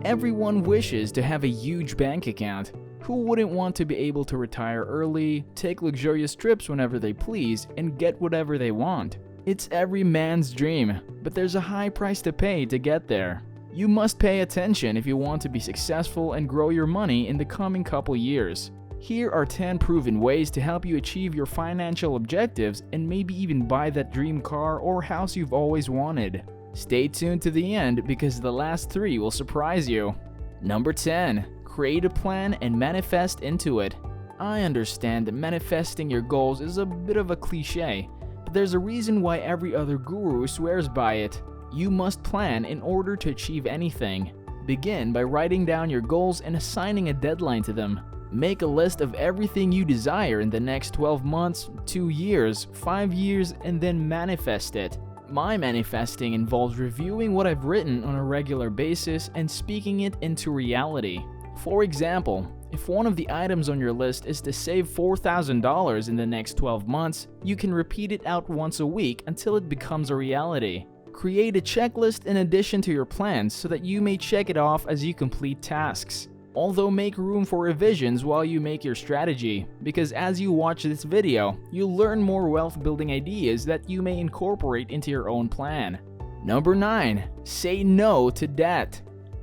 Everyone wishes to have a huge bank account. Who wouldn't want to be able to retire early, take luxurious trips whenever they please, and get whatever they want? It's every man's dream, but there's a high price to pay to get there. You must pay attention if you want to be successful and grow your money in the coming couple years. Here are 10 proven ways to help you achieve your financial objectives and maybe even buy that dream car or house you've always wanted. Stay tuned to the end because the last 3 will surprise you. Number 10. Create a plan and manifest into it. I understand that manifesting your goals is a bit of a cliché, but there's a reason why every other guru swears by it. You must plan in order to achieve anything. Begin by writing down your goals and assigning a deadline to them. Make a list of everything you desire in the next 12 months, 2 years, 5 years, and then manifest it. My manifesting involves reviewing what I've written on a regular basis and speaking it into reality. For example, if one of the items on your list is to save $4,000 in the next 12 months, you can repeat it out once a week until it becomes a reality. Create a checklist in addition to your plans so that you may check it off as you complete tasks. Although make room for revisions while you make your strategy, because as you watch this video, you'll learn more wealth building ideas that you may incorporate into your own plan. Number 9. Say no to debt.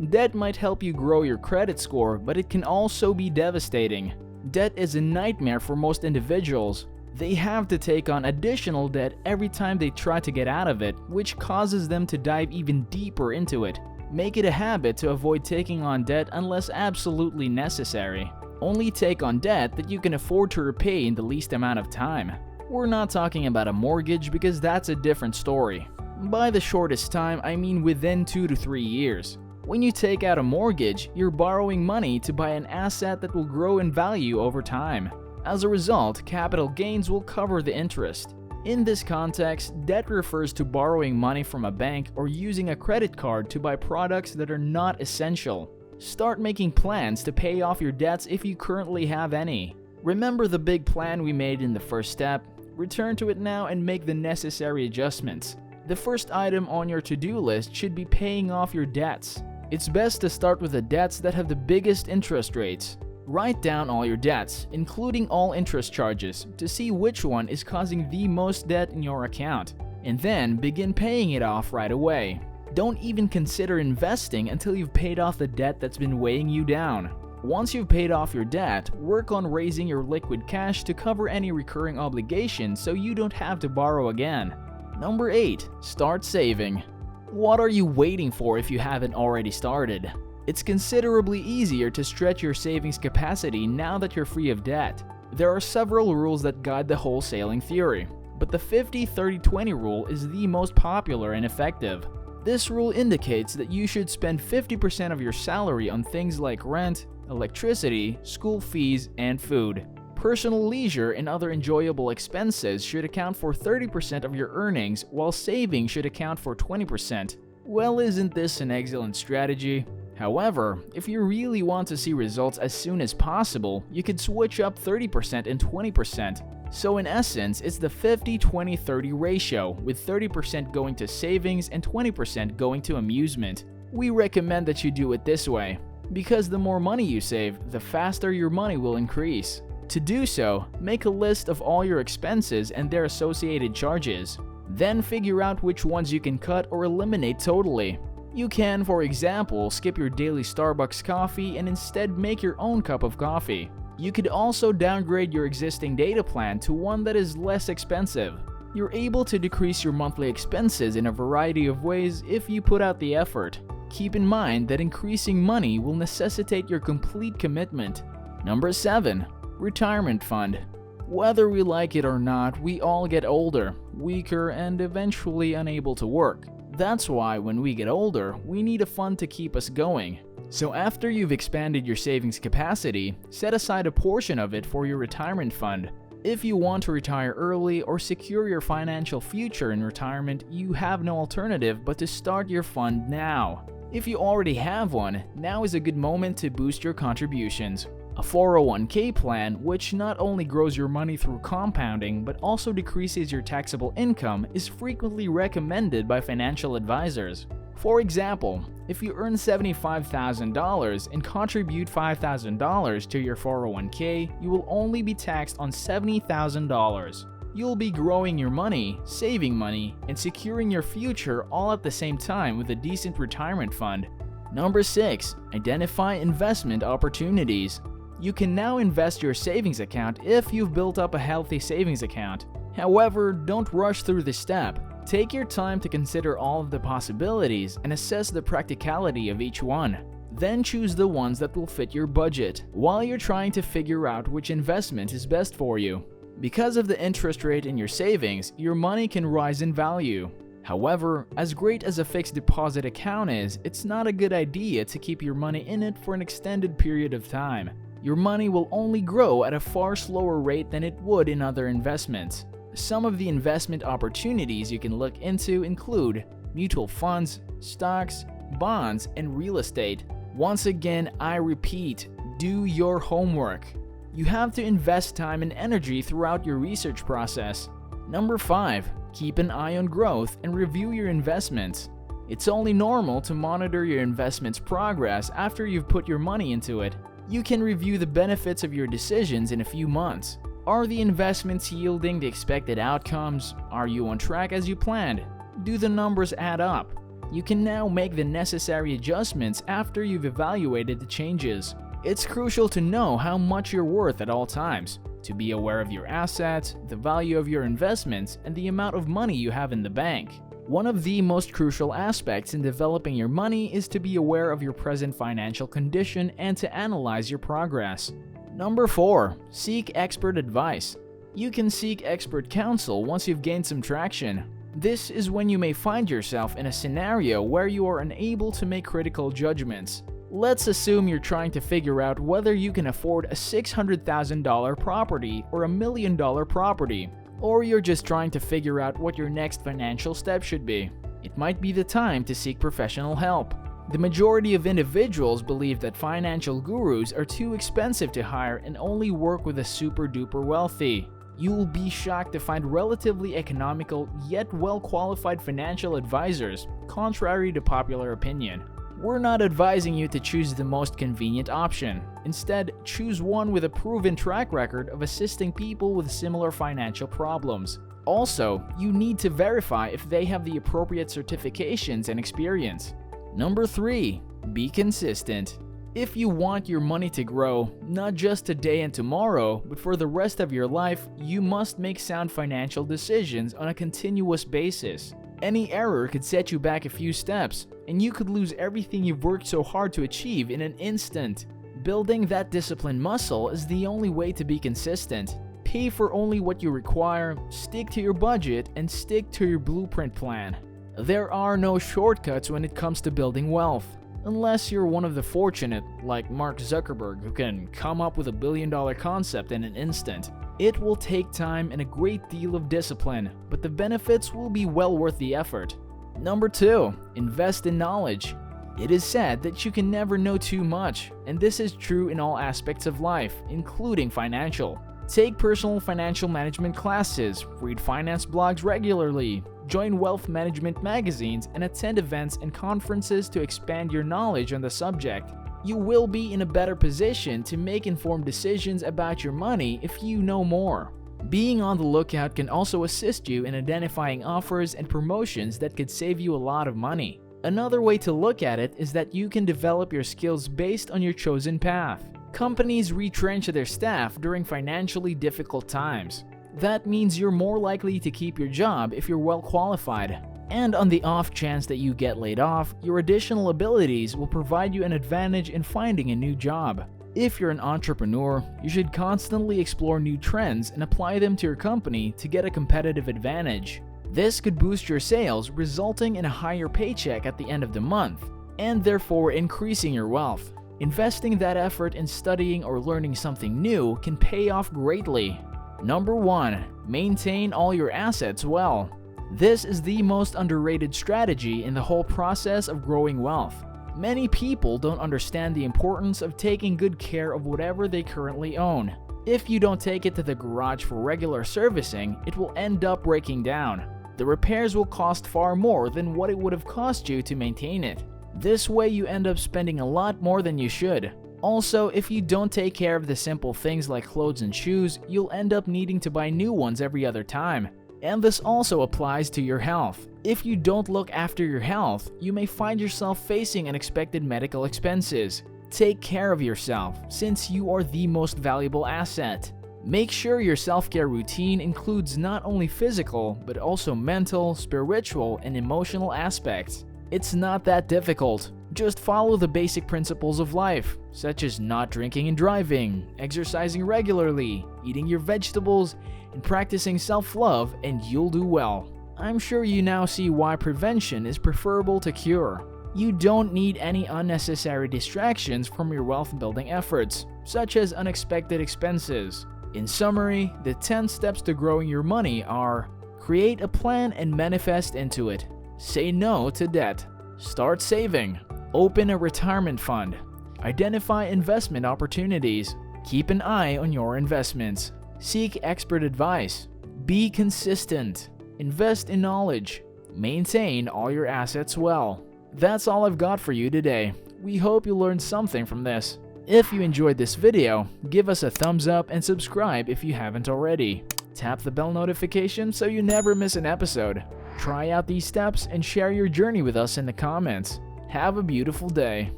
Debt might help you grow your credit score, but it can also be devastating. Debt is a nightmare for most individuals. They have to take on additional debt every time they try to get out of it, which causes them to dive even deeper into it. Make it a habit to avoid taking on debt unless absolutely necessary. Only take on debt that you can afford to repay in the least amount of time. We're not talking about a mortgage because that's a different story. By the shortest time, I mean within 2 to 3 years. When you take out a mortgage, you're borrowing money to buy an asset that will grow in value over time. As a result, capital gains will cover the interest. In this context, debt refers to borrowing money from a bank or using a credit card to buy products that are not essential. Start making plans to pay off your debts if you currently have any. Remember the big plan we made in the first step? Return to it now and make the necessary adjustments. The first item on your to-do list should be paying off your debts. It's best to start with the debts that have the biggest interest rates. Write down all your debts, including all interest charges, to see which one is causing the most debt in your account, and then begin paying it off right away. Don't even consider investing until you've paid off the debt that's been weighing you down. Once you've paid off your debt, work on raising your liquid cash to cover any recurring obligations so you don't have to borrow again. Number 8. Start saving. What are you waiting for if you haven't already started? It's considerably easier to stretch your savings capacity now that you're free of debt. There are several rules that guide the wholesaling theory, but the 50-30-20 rule is the most popular and effective. This rule indicates that you should spend 50% of your salary on things like rent, electricity, school fees, and food. Personal leisure and other enjoyable expenses should account for 30% of your earnings, while saving should account for 20%. Well, isn't this an excellent strategy? However, if you really want to see results as soon as possible, you could switch up 30% and 20%. So in essence, it's the 50-20-30 ratio, with 30% going to savings and 20% going to amusement. We recommend that you do it this way, because the more money you save, the faster your money will increase. To do so, make a list of all your expenses and their associated charges. Then figure out which ones you can cut or eliminate totally. You can, for example, skip your daily Starbucks coffee and instead make your own cup of coffee. You could also downgrade your existing data plan to one that is less expensive. You're able to decrease your monthly expenses in a variety of ways if you put out the effort. Keep in mind that increasing money will necessitate your complete commitment. Number 7. Retirement fund. Whether we like it or not, we all get older, weaker, and eventually unable to work. That's why when we get older, we need a fund to keep us going. So after you've expanded your savings capacity, set aside a portion of it for your retirement fund. If you want to retire early or secure your financial future in retirement, you have no alternative but to start your fund now. If you already have one, now is a good moment to boost your contributions. A 401k plan, which not only grows your money through compounding but also decreases your taxable income, is frequently recommended by financial advisors. For example, if you earn $75,000 and contribute $5,000 to your 401k, you will only be taxed on $70,000. You'll be growing your money, saving money, and securing your future all at the same time with a decent retirement fund. Number 6. Identify investment opportunities. You can now invest your savings account if you've built up a healthy savings account. However, don't rush through this step. Take your time to consider all of the possibilities and assess the practicality of each one. Then choose the ones that will fit your budget while you're trying to figure out which investment is best for you. Because of the interest rate in your savings, your money can rise in value. However, as great as a fixed deposit account is, it's not a good idea to keep your money in it for an extended period of time. Your money will only grow at a far slower rate than it would in other investments. Some of the investment opportunities you can look into include mutual funds, stocks, bonds, and real estate. Once again, I repeat, do your homework. You have to invest time and energy throughout your research process. Number 5. Keep an eye on growth and review your investments. It's only normal to monitor your investment's progress after you've put your money into it. You can review the benefits of your decisions in a few months. Are the investments yielding the expected outcomes? Are you on track as you planned? Do the numbers add up? You can now make the necessary adjustments after you've evaluated the changes. It's crucial to know how much you're worth at all times, to be aware of your assets, the value of your investments, and the amount of money you have in the bank. One of the most crucial aspects in developing your money is to be aware of your present financial condition and to analyze your progress. Number 4. Seek expert advice. You can seek expert counsel once you've gained some traction. This is when you may find yourself in a scenario where you are unable to make critical judgments. Let's assume you're trying to figure out whether you can afford a $600,000 property or a $1 million property, or you're just trying to figure out what your next financial step should be. It might be the time to seek professional help. The majority of individuals believe that financial gurus are too expensive to hire and only work with the super-duper wealthy. You will be shocked to find relatively economical yet well-qualified financial advisors, contrary to popular opinion. We're not advising you to choose the most convenient option. Instead, choose one with a proven track record of assisting people with similar financial problems. Also, you need to verify if they have the appropriate certifications and experience. Number 3. Be consistent. If you want your money to grow, not just today and tomorrow, but for the rest of your life, you must make sound financial decisions on a continuous basis. Any error could set you back a few steps, and you could lose everything you've worked so hard to achieve in an instant. Building that discipline muscle is the only way to be consistent. Pay for only what you require, stick to your budget, and stick to your blueprint plan. There are no shortcuts when it comes to building wealth. Unless you're one of the fortunate, like Mark Zuckerberg, who can come up with a billion-dollar concept in an instant. It will take time and a great deal of discipline, but the benefits will be well worth the effort. Number 2. Invest in knowledge. It is said that you can never know too much, and this is true in all aspects of life, including financial. Take personal financial management classes, read finance blogs regularly, join wealth management magazines, and attend events and conferences to expand your knowledge on the subject. You will be in a better position to make informed decisions about your money if you know more. Being on the lookout can also assist you in identifying offers and promotions that could save you a lot of money. Another way to look at it is that you can develop your skills based on your chosen path. Companies retrench their staff during financially difficult times. That means you're more likely to keep your job if you're well qualified. And on the off chance that you get laid off, your additional abilities will provide you an advantage in finding a new job. If you're an entrepreneur, you should constantly explore new trends and apply them to your company to get a competitive advantage. This could boost your sales, resulting in a higher paycheck at the end of the month, and therefore increasing your wealth. Investing that effort in studying or learning something new can pay off greatly. Number 1. Maintain all your assets well. This is the most underrated strategy in the whole process of growing wealth. Many people don't understand the importance of taking good care of whatever they currently own. If you don't take it to the garage for regular servicing, it will end up breaking down. The repairs will cost far more than what it would have cost you to maintain it. This way you end up spending a lot more than you should. Also, if you don't take care of the simple things like clothes and shoes, you'll end up needing to buy new ones every other time. And this also applies to your health. If you don't look after your health, you may find yourself facing unexpected medical expenses. Take care of yourself, since you are the most valuable asset. Make sure your self-care routine includes not only physical, but also mental, spiritual, and emotional aspects. It's not that difficult. Just follow the basic principles of life, such as not drinking and driving, exercising regularly, eating your vegetables, and practicing self-love, and you'll do well. I'm sure you now see why prevention is preferable to cure. You don't need any unnecessary distractions from your wealth-building efforts, such as unexpected expenses. In summary, the 10 steps to growing your money are: create a plan and manifest into it. Say no to debt. Start saving. Open a retirement fund. Identify investment opportunities. Keep an eye on your investments. Seek expert advice. Be consistent. Invest in knowledge. Maintain all your assets well. That's all I've got for you today. We hope you learned something from this. If you enjoyed this video, give us a thumbs up and subscribe if you haven't already. Tap the bell notification so you never miss an episode. Try out these steps and share your journey with us in the comments. Have a beautiful day.